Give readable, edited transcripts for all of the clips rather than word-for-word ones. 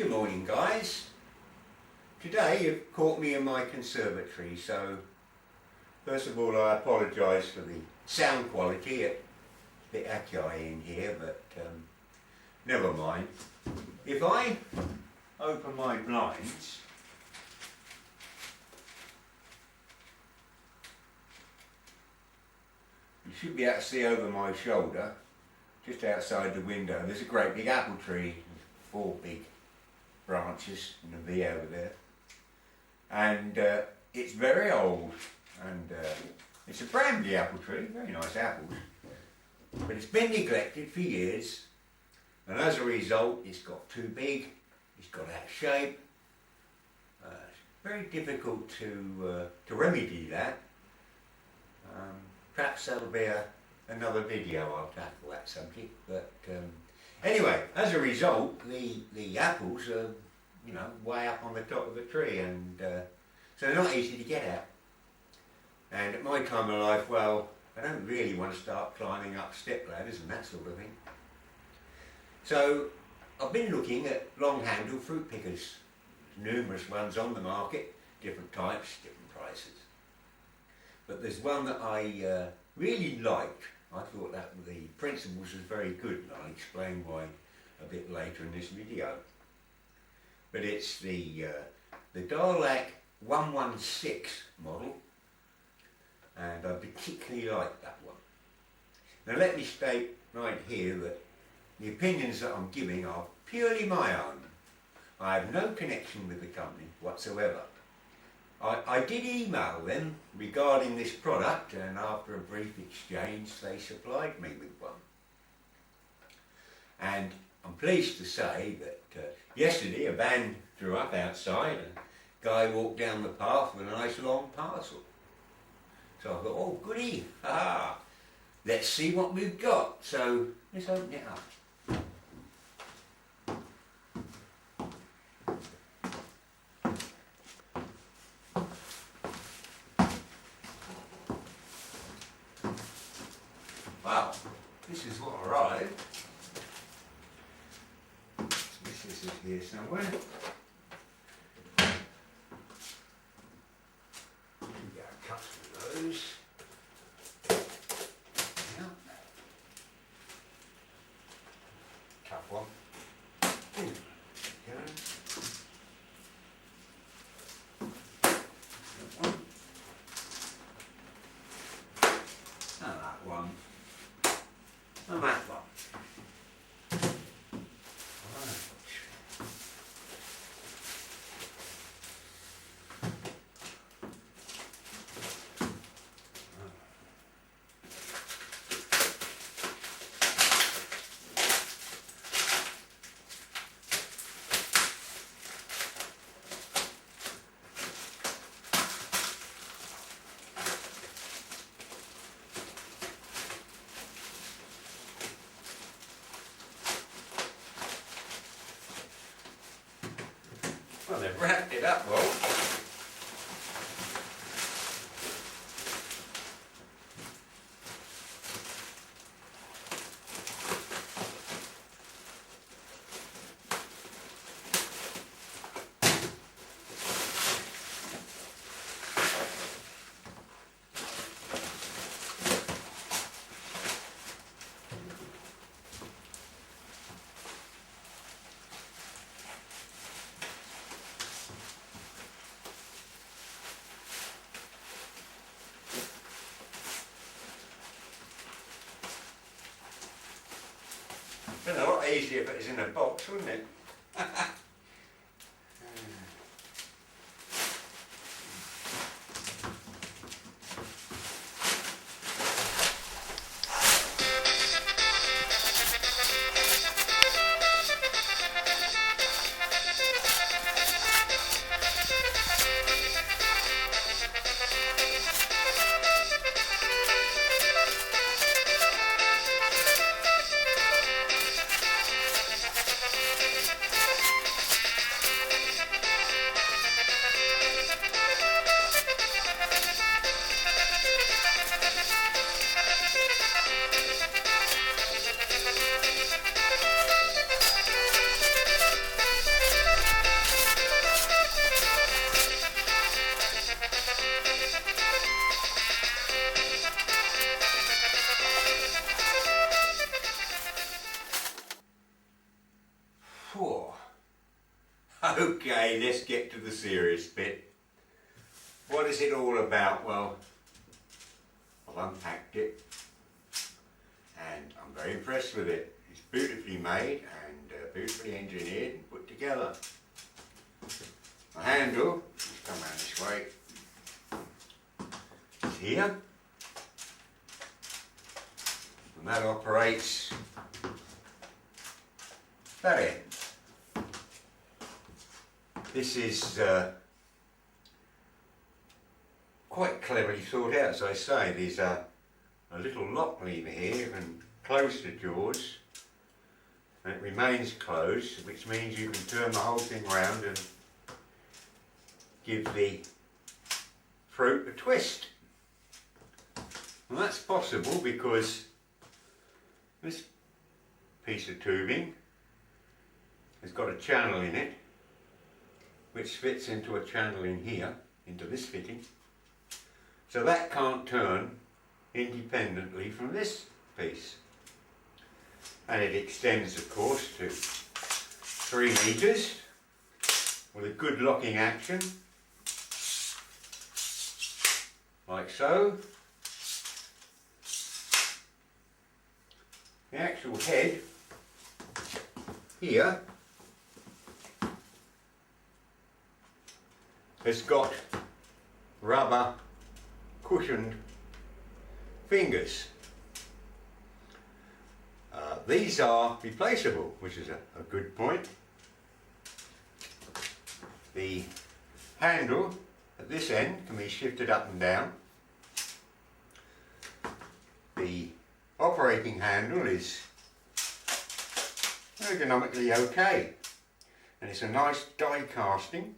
Good morning, guys. Today you've caught me in my conservatory, so first of all I apologise for the sound quality. It's a bit echoey in here, but never mind. If I open my blinds, you should be able to see over my shoulder, just outside the window, there's a great big apple tree, 4 big branches in the V over there, and it's very old, and it's a Bramley apple tree, very nice apples, but it's been neglected for years, and as a result it's got too big, it's got out of shape. It's very difficult to remedy that. Perhaps that'll be another video. I'll tackle that subject, but anyway, as a result, the apples are, you know, way up on the top of the tree, and so they're not easy to get at. And at my time of life, well, I don't really want to start climbing up step ladders and that sort of thing. So I've been looking at long-handled fruit pickers. Numerous ones on the market, different types, different prices. But there's one that I really liked. I thought that the principles was very good, and I'll explain why a bit later in this video. But it's the Darlac 116 model, and I particularly like that one. Now let me state right here that the opinions that I'm giving are purely my own. I have no connection with the company whatsoever. I did email them regarding this product, and after a brief exchange they supplied me with one. And I'm pleased to say that yesterday a van drew up outside and a guy walked down the path with a nice long parcel. So I thought, oh goody, let's see what we've got. So let's open it up. Wow, this is what arrived. This is here somewhere. We got a couple of those. Yeah. Tough one. There we go. That one. And that one. And that one. Right. Well, they've wrapped it up well. It'd been a lot easier if it was in a box, wouldn't it? Okay, let's get to the serious bit. What is it all about? Well, I've unpacked it and I'm very impressed with it. It's beautifully made and beautifully engineered and put together. The handle, let's come around this way, is here, and that operates that end. This is quite cleverly thought out, as I say. There's a little lock lever here, you can close the jaws and it remains closed, which means you can turn the whole thing round and give the fruit a twist. And that's possible because this piece of tubing has got a channel in it which fits into a channel in here, into this fitting. So that can't turn independently from this piece. And it extends, of course, to 3 meters with a good locking action, like so. The actual head here has got rubber cushioned fingers. These are replaceable, which is a good point. The handle at this end can be shifted up and down. The operating handle is ergonomically okay, and it's a nice die casting.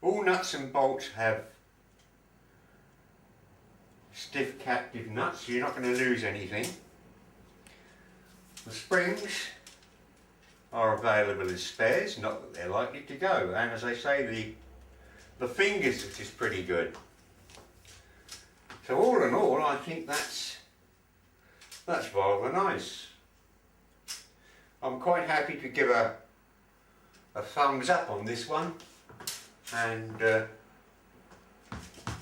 All nuts and bolts have stiff captive nuts, so you're not going to lose anything. The springs are available as spares, not that they're likely to go, and as I say, the fingers, which is pretty good. So all in all, I think that's rather nice. I'm quite happy to give a thumbs up on this one and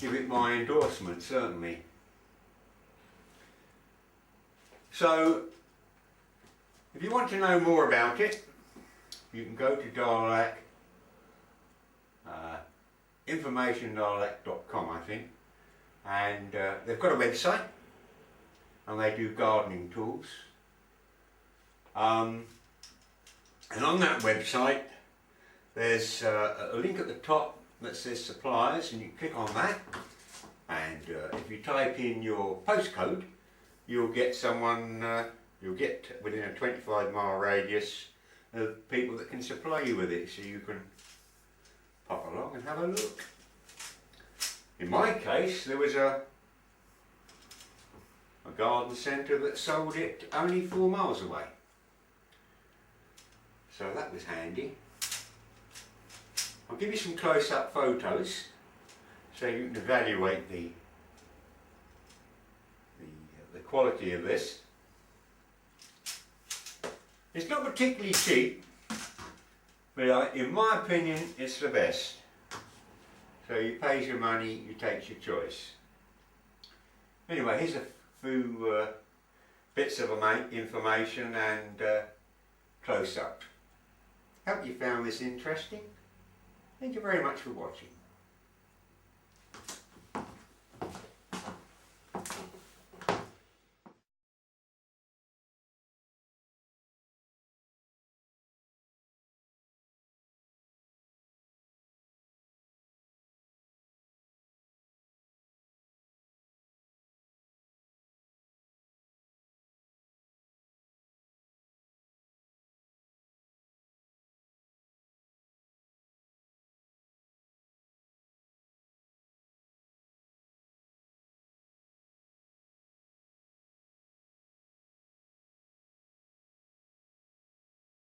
give it my endorsement, certainly. So if you want to know more about it, you can go to Dialac, informationdialac.com, I think, and they've got a website and they do gardening tools. And on that website there's a link at the top that says suppliers, and you click on that, and if you type in your postcode, you'll get someone, you'll get within a 25-mile radius of people that can supply you with it, so you can pop along and have a look. In my case, there was a garden centre that sold it only 4 miles away, so that was handy. I'll give you some close-up photos so you can evaluate the quality of this. It's not particularly cheap, but in my opinion it's the best. So you pay your money, you take your choice. Anyway, here's a few bits of information and close-up. Hope you found this interesting. Thank you very much for watching.